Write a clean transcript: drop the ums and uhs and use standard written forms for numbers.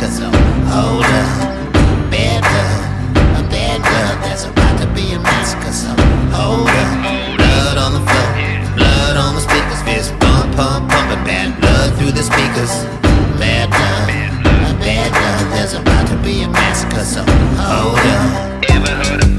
massacre. So hold up, bad blood, a bad blood. There's about to be a massacre. So hold up, blood on the floor, blood on the speakers, fist pump, pump, pumping bad blood through the speakers. Bad blood, a bad blood. There's about to be a massacre. So hold up. Ever heard of